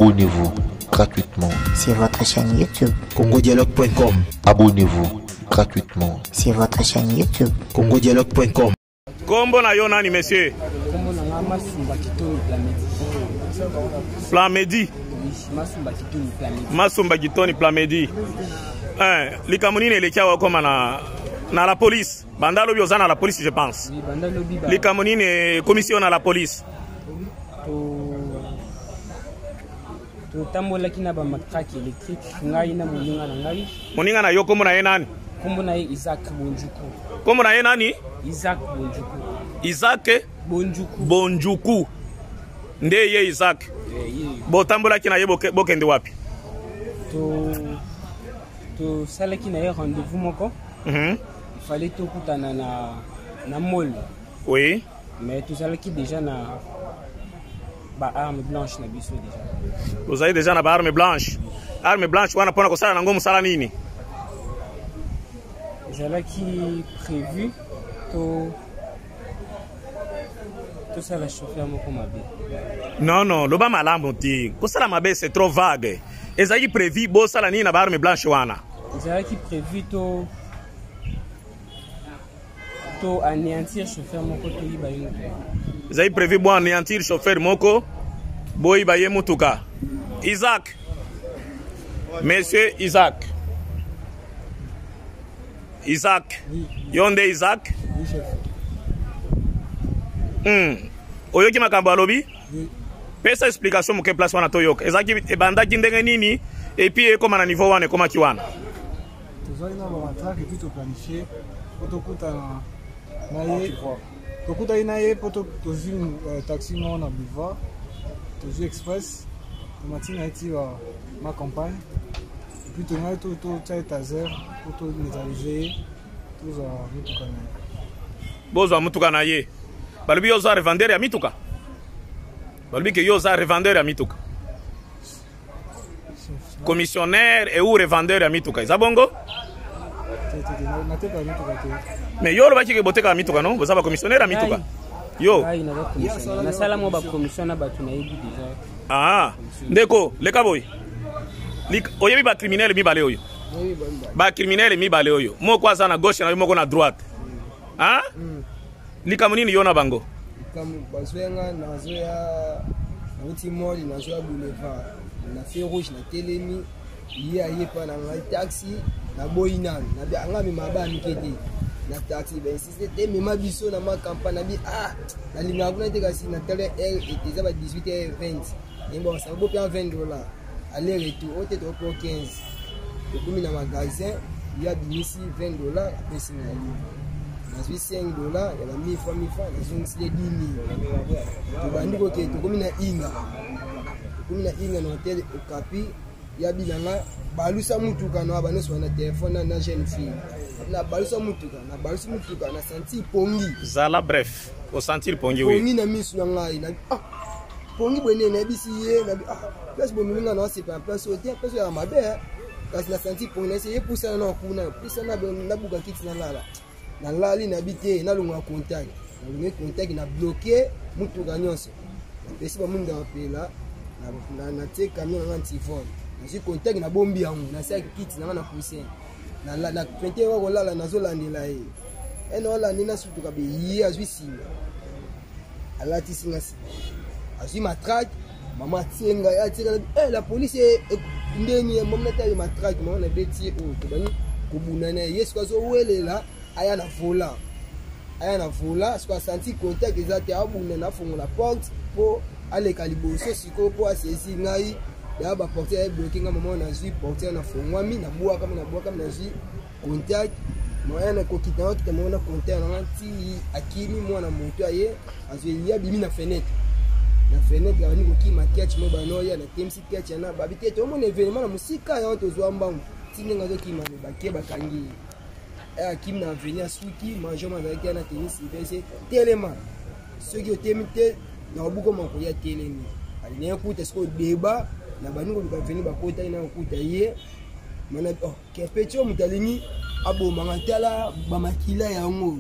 Abonnez-vous gratuitement sur votre chaîne YouTube congodialogue.com. Abonnez-vous gratuitement sur votre chaîne YouTube congodialogue.com. Kombo na yo nani monsieur? Kombo na nga Masumba Kitoni Plamedi. Masumba Kitoni Plamedi. Masumba Kitoni Plamedi. Likamuni ne lekia wakoma na la police. Bandalo bioza na la police je pense. Oui, bandalo biba. Likamuni ne commission na la police. To tambola kina ba matraki électrique ngai na muninga na ngai. Muninga na yo kombo na ye nani? Kombo na ye Isaac Bonjuku. Kombo na ye nani? Isaac Bonjuku. Isaac Bonjuku. Bonjuku. Nde ye Isaac. Bo tambola kina ye bokende wapi? To sala kina ye rendez-vous moko. Il fallait tout kutana na mall. Oui. Mais tout sala ki déjà na ba arme blanche na biso déjà. Vous avez déjà na ba arme blanche. Arme blanche wana pona ko sala na ngomu sala nini? Zala qui prévu tout ça va chauffer moko mabe. Non, loba malamu ti. Ko sala mabe c'est trop vague. Ezaki prévu bo sala nini na ba arme blanche wana. Zala qui prévu to anéantir chauffeur moko to yiba yo. Vous avez prévu bon anéantir chauffeur moko boy baye mutuka. Isaac. Monsieur Isaac. Isaac. Oui. Yonde Isaac. Oui, chef. Oyoki makambo alobi? Oui. Pesa explication moke place wana toyoka. Ezaki ebandaki ndenge nini et puis ekoma na niveau wana ekoma kiwana. Tozali na ba matraki puis to planifier otokuta na ye tokuta ina ye poto tozi taxi no na boulevard tozi express matina eti ma campagne puis to na to tsa taser poto neutraliser toza mutuka na Bozo mutuka na ye. Balobi yo za revendeur ya mituka. Balobi ke yo za revendeur ya mituka. Commissionnaire et ou revendeur ya mituka. Zabongo? Mais yo lo baki ke boteka mituka no? Boza ba commissionnaire ya mituka. Yo. Ai na ba commissionnaire. Na sala mo ba commissionnaire ba tu na yebi déjà. Ah, ndeko, leka boy. Oyebi ba criminel mi bale oyo. Ba criminel mi bale oyo. Moko aza na gauche na moko na droite. Ah? Likamuni ni yona bango. Comme bazwenga nazo ya uti moli nazo ya boulevard. Na feu rouge na telemi yi ayepa na ngai taxi na boinan na bi anga mi maba mikete na taxi ben si c'était mema biso na ma campagne na bi na linga kuna te kasi na tele était ba 18h20 et bon ça vaut bien $20 aller retour au tête pour 15 et comme na magasin il y a binisi $20 après c'est na $5 ya ba 1000 fois na zungi les 10 000 to bandi ko ke to comme na inga na hotel Okapi ya bilanga balusa mutuka na banoso na téléphone na jeune fille na balusa mutuka na sentir pongi Zala bref, au sentir pongi oui. Pongi na misu na ngai na pongi bone na bisi ye na place bominga na c'est pas place hotel place ya mabe kasi na sentir pongi na essayer pousser na kuna pousser na buka kiti na lali na bité na lunga contact na bloquer mutuka nyonso pesi ba munda apela na te camion na antivol na si contact na bombi yango na sa kiti na pousser na pente wa kolala na zolandela ye eno la nina sutu ka be yi azwi singa alati singa azwi matraque mama tienga ya tika la police ndeni mama ta matraque mama na beti o to bani kubunana yesu ka zo welela aya na vola soit senti contact exact abuna na fongo la porte pour aller caliboso siko pour asesi ngai ya ba portier bloqué nga maman na zui portier na fongwami na boa kama na zui contact moya na kokita na mona contact na ti akini mwana moto aye azui ya bimi na fenêtre ya ni kokima kiachi mo banoya na temsi kiachi na babite to mona événement na musika ya to zo mbambo tinga zo kima ne bakie bakangi Kim na venir suki major avec na tennis c'est tellement ceux qui ont temité na obuko mako ya telemi ali ne kuta sko débat na baningo ba venir ba kota ina kuta ye mana ke pecho mutalingi abo mangantala ba makila ya ngo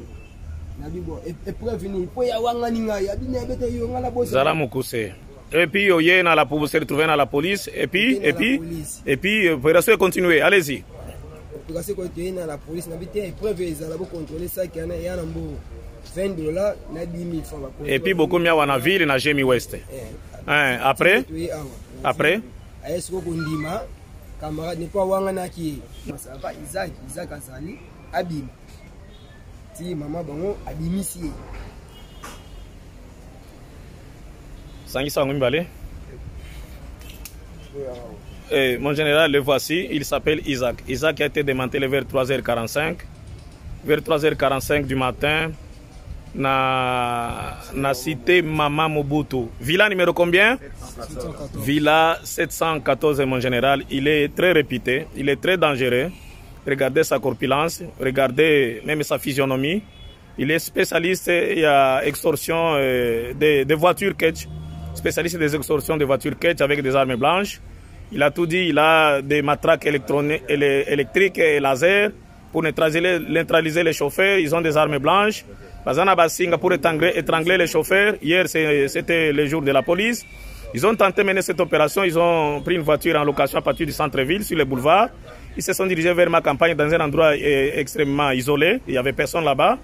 na bibo e prévenir po ya wanga ninga ya bine bete yo ngala bosa Zala mukuse Et puis, il y a la police, retrouvé dans la police. Et puis, l'opération est continuée. Allez-y. L'opération est continuée dans la police. On a été épreuve, ils ont contrôlé ça, il y a $20, na 10 000 francs. Et puis, beaucoup mieux dans la ville, na Jemi West. Après, est-ce qu'on dit, camarade n'est pas wangana qui ça va Isaac Azali, Abim. Si maman bango abimisi. Mon général, le voici, il s'appelle Isaac. Isaac a été démantelé vers 3h45. Vers 3h45 du matin, na cité Mama Mobutu. Villa numéro combien? 714. Villa 714, mon général. Il est très réputé, il est très dangereux. Regardez sa corpulence, regardez même sa physionomie. Il est spécialiste en extorsion des voitures catch. Spécialiste des extorsions de voitures catch avec des armes blanches. Il a tout dit, il a des matraques électriques et laser pour neutraliser les chauffeurs. Ils ont des armes blanches. Pour étrangler les chauffeurs. Hier, c'était le jour de la police. Ils ont tenté de mener cette opération. Ils ont pris une voiture en location à partir du centre-ville, sur les boulevards. Ils se sont dirigés vers ma campagne dans un endroit extrêmement isolé. Il n'y avait personne là-bas.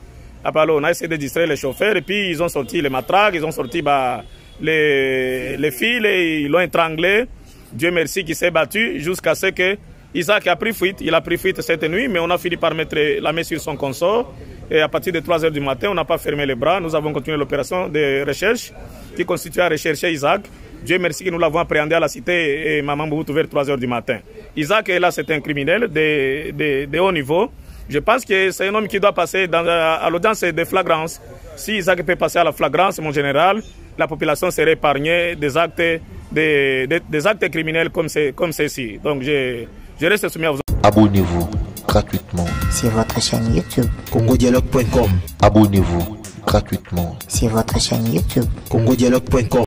Après, on a essayé de distraire les chauffeurs. Et puis, ils ont sorti les matraques, ils ont sorti les fils et ils l'ont étranglé. Dieu merci qu'il s'est battu jusqu'à ce que Isaac a pris fuite. Il a pris fuite cette nuit, mais on a fini par mettre la main sur son consort. Et à partir de 3h du matin, on n'a pas fermé les bras. Nous avons continué l'opération de recherche qui constitue à rechercher Isaac. Dieu merci que nous l'avons appréhendé à la cité et Maman Mobutu vers 3h du matin. Isaac est là, c'est un criminel de haut niveau. Je pense que c'est un homme qui doit passer à l'audience de flagrance. Si Isaac peut passer à la flagrance, mon général, la population serait épargnée des actes criminels comme ceci. Donc je reste soumis à vous. Abonnez-vous gratuitement sur votre chaîne YouTube. congodialogue.com. Abonnez-vous gratuitement sur votre chaîne YouTube. congodialogue.com.